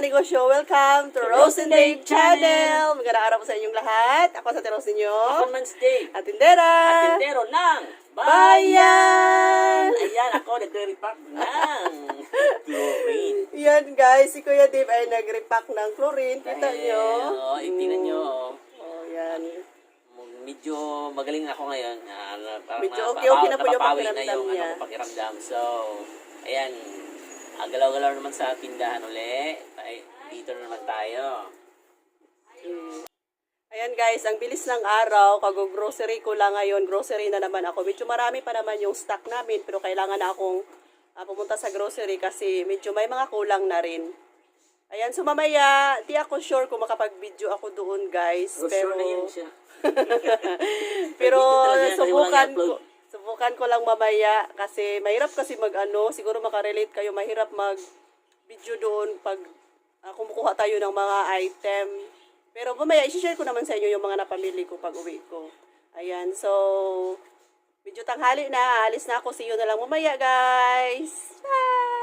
negosyo. Welcome to Rose and Dave Channel. Magandang araw po sa inyong lahat. Ako sa Rose ninyo. Ako man si Dave. Atindera. Atindero ng Bayan. Ayan, ako nagre-repack ng chlorine. Yan guys, si Kuya Dave ay nag-repack ng chlorine. Kita nyo. Oo, tingnan nyo. Oh, yan. Medyo magaling ako ngayon. Parang Medyo okay na po yung napapawi pakiramdam na yung niya. pakiramdam. So, ayan. Galaw-galaw naman sa tindahan uli. Dito na naman tayo. Ayan guys, ang bilis ng araw. Kag-grocery ko lang ngayon. Grocery na naman ako. Medyo marami pa naman yung stock namin. Pero kailangan na akong pumunta sa grocery kasi medyo may mga kulang na rin. Ayan, so mamaya, di ako sure kung makapag-video ako doon guys. Pero, Sure na yan siya. pero Kasi subukan ko lang mamaya kasi mahirap kasi siguro makarelate kayo, mahirap mag-video doon pag kumukuha tayo ng mga item. Pero mamaya, isi-share ko naman sa inyo yung mga napamili ko pag uwi ko. Ayan, so, medyo tanghali na. Alis na ako. See you na lang mamaya, guys. Bye!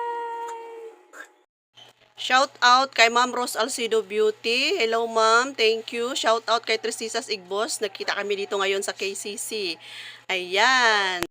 Shout out kay Ma'am Rose Alcido Beauty. Hello, Ma'am. Thank you. Shout out kay Trisisas Igbos. Nagkita kami dito ngayon sa KCC. Ayan.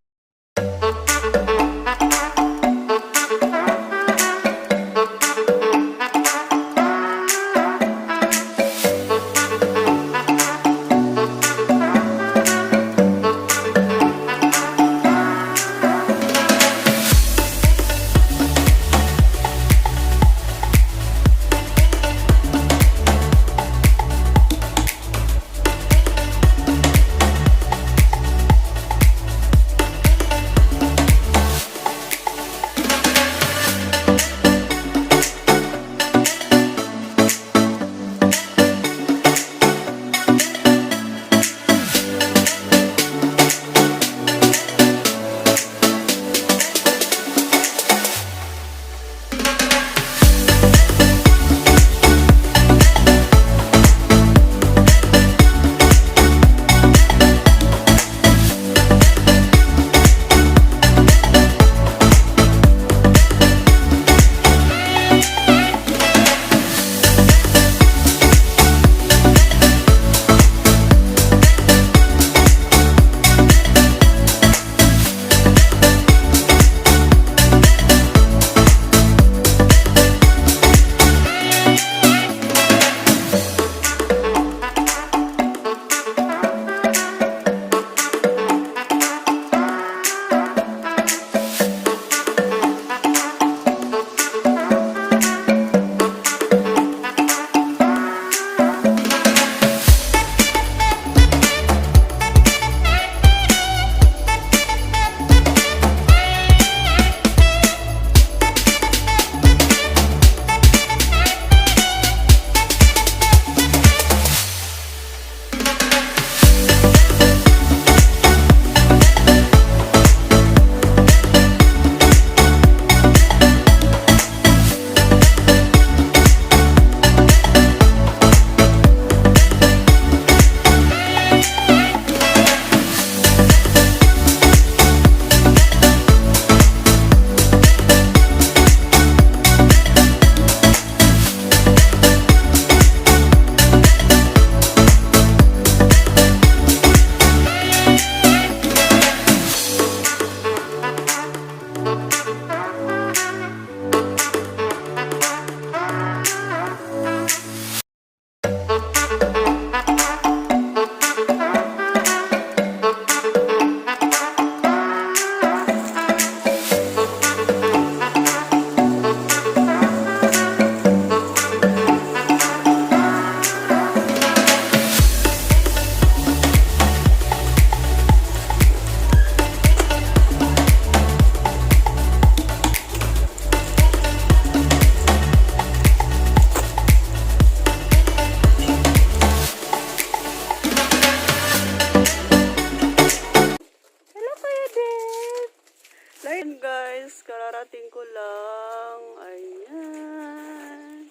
Ayan guys, kararating ko lang. Ayan.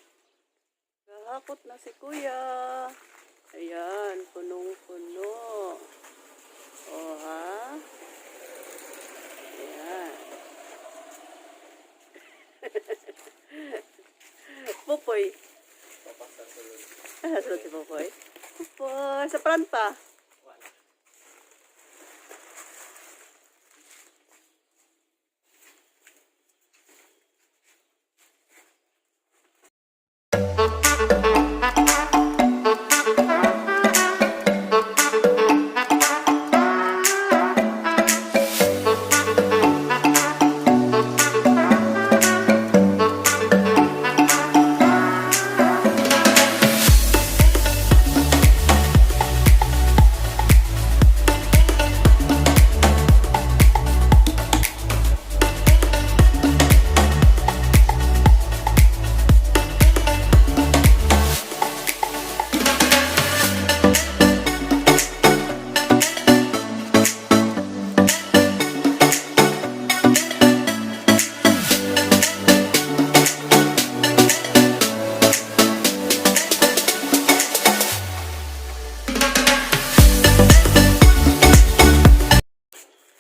Gahapot na si Kuya. Ayan, punong-puno. O ha? Ayan. Pupoy. Nasunod si Popoy. Popoy, sa front pa.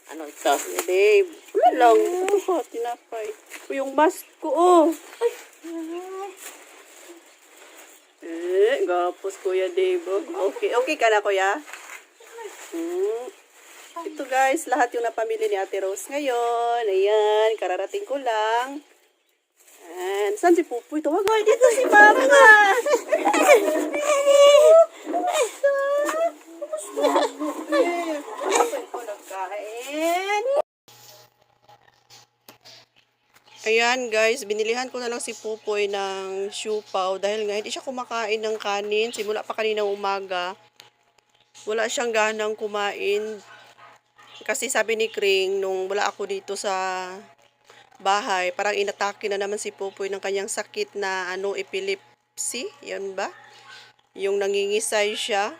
Ano ito? Babe, wala lang. Ito pa, tinapay. O, yung mask ko, oh. Ay. Gapos, Kuya Dave. Oh. Okay, okay ka na, Kuya? Ito guys, lahat yung napamili ni Ate Rose ngayon. Ayan, kararating ko lang. Ayan. Saan si Pupoy? Tawagay dito si Mama. Ayan guys, binilihan ko na lang si Pupoy ng siupaw dahil nga hindi siya kumakain ng kanin. Simula pa kaninang umaga, wala siyang ganang kumain. Kasi sabi ni Kring, nung wala ako dito sa bahay, parang inatake na naman si Pupoy ng kanyang sakit na epilepsy. Yan ba? Yung nangingisay siya.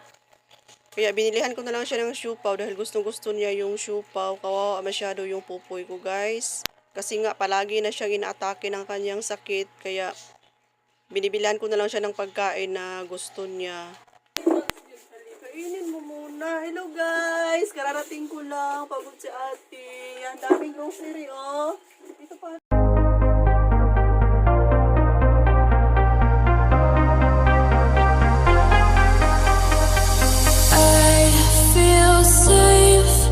Kaya binilihan ko na lang siya ng siupaw dahil gustong-gusto niya yung siupaw. Kawawa masyado yung Pupoy ko guys. Kasi nga palagi na siyang inaatake ng kanyang sakit. Kaya binibilihan ko na lang siya ng pagkain na gusto niya. Kainin mo muna. Hello guys! Kararating ko lang. Pagod si ate. Yan, daming grocery oh. Dito pa. I feel safe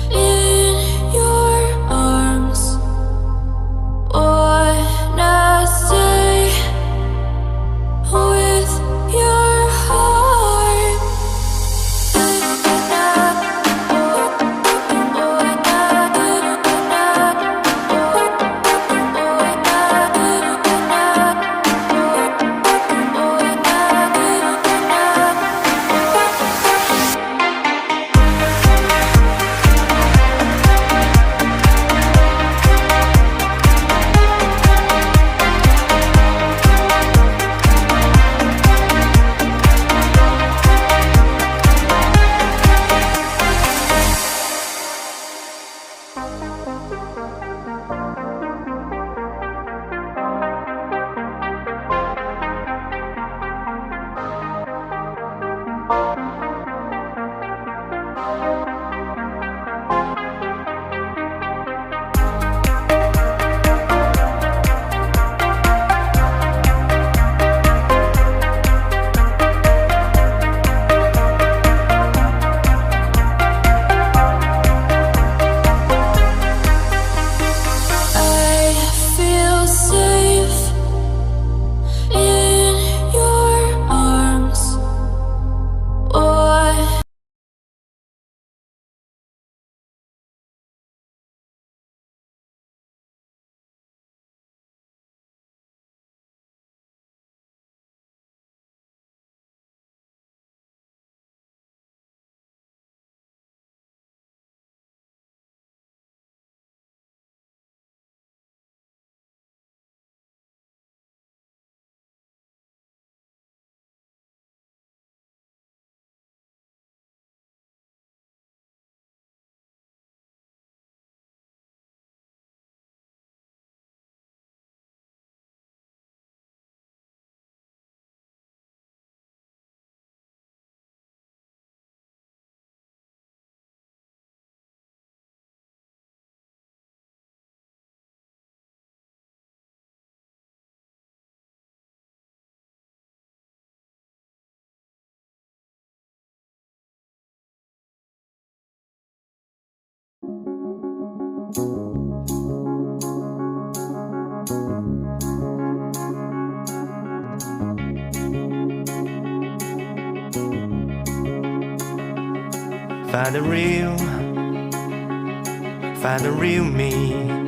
in your arms. Wanna stay with your heart. Oh, Find the real me.